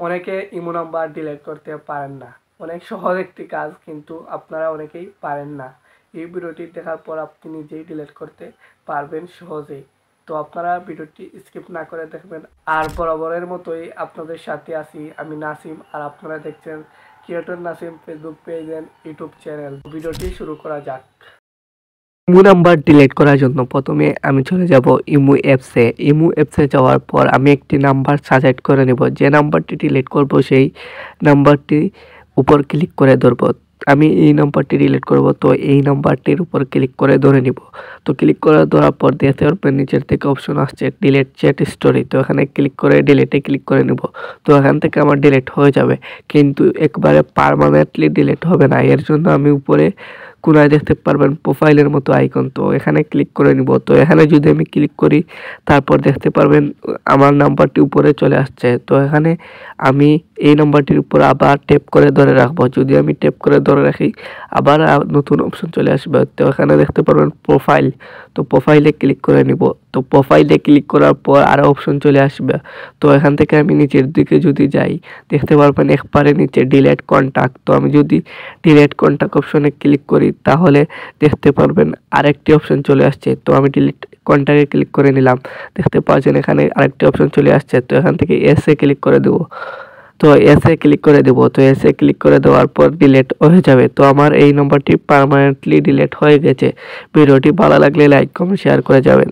অনেকে imo number delete করতে পারেন না, অনেক সহজ একটি কাজ, কিন্তু আপনারা অনেকেই পারেন না। এই ভিডিওটি দেখার পর আপনি নিজেই ডিলিট করতে পারবেন সহজেই। তো আপনারা ভিডিওটি স্কিপ না করে দেখবেন। আর বরাবরের মতোই আপনাদের সাথে আছি আমি নাসিম, আর আপনারা দেখছেন creator Nasim Facebook page and YouTube channel. ভিডিওটি শুরু করা যাক। ইমো নাম্বার ডিলিট করার জন্য প্রথমে আমি চলে যাব ইমো অ্যাপসে। ইমো অ্যাপসে যাওয়ার পর আমি একটি নাম্বার সাজেক্ট করে নেব। যে নাম্বারটি ডিলিট করব সেই নাম্বারটি উপর ক্লিক করে ধরব। আমি এই নাম্বারটি ডিলিট করব, তো এই নাম্বারটির উপর ক্লিক করে ধরে নিব। তো ক্লিক করে ধরার পর দেখতে পারবেন নিচের থেকে অপশন আসছে ডিলিট চ্যাট স্টোরি। তো এখানে ক্লিক করে ডিলিটে ক্লিক করে নেব। তো এখান থেকে আমার ডিলিট হয়ে যাবে, কিন্তু একবারে পার্মানেন্টলি ডিলিট হবে না। এর জন্য আমি উপরে কোনায় দেখতে পারবেন প্রোফাইলের মতো আইকন, তো এখানে ক্লিক করে নিব। তো এখানে যদি আমি ক্লিক করি, তারপর দেখতে পারবেন আমার নাম্বারটি উপরে চলে আসছে। তো এখানে আমি এই নাম্বারটির উপর আবার ট্যাপ করে ধরে রাখবো। যদি আমি ট্যাপ করে ধরে রাখি, আবার নতুন অপশন চলে আসবে। তো এখানে দেখতে পারবেন প্রোফাইল, তো প্রোফাইলে ক্লিক করে নিব। তো প্রোফাইলে ক্লিক করার পর আরও অপশন চলে আসবে। তো এখান থেকে আমি নিচের দিকে যদি যাই, দেখতে পারবেন একবারে নিচে ডিলিট কন্টাক্ট। তো আমি যদি ডিলিট কন্টাক্ট অপশনে ক্লিক করি, তাহলে দেখতে পারবেন আরেকটি অপশন চলে আসছে। তো আমি ডিলিট কন্টাক্টে ক্লিক করে নিলাম। দেখতে পাচ্ছেন এখানে আরেকটি অপশন চলে আসছে। তো এখান থেকে এসে ক্লিক করে দেবো। তো এসে ক্লিক করে দেবো। তো এসে ক্লিক করে দেওয়ার পর ডিলিট হয়ে যাবে। তো আমার এই নম্বরটি পার্মানেন্টলি ডিলিট হয়ে গেছে। ভিডিওটি ভালো লাগলে লাইক কমেন্ট শেয়ার করে যাবেন।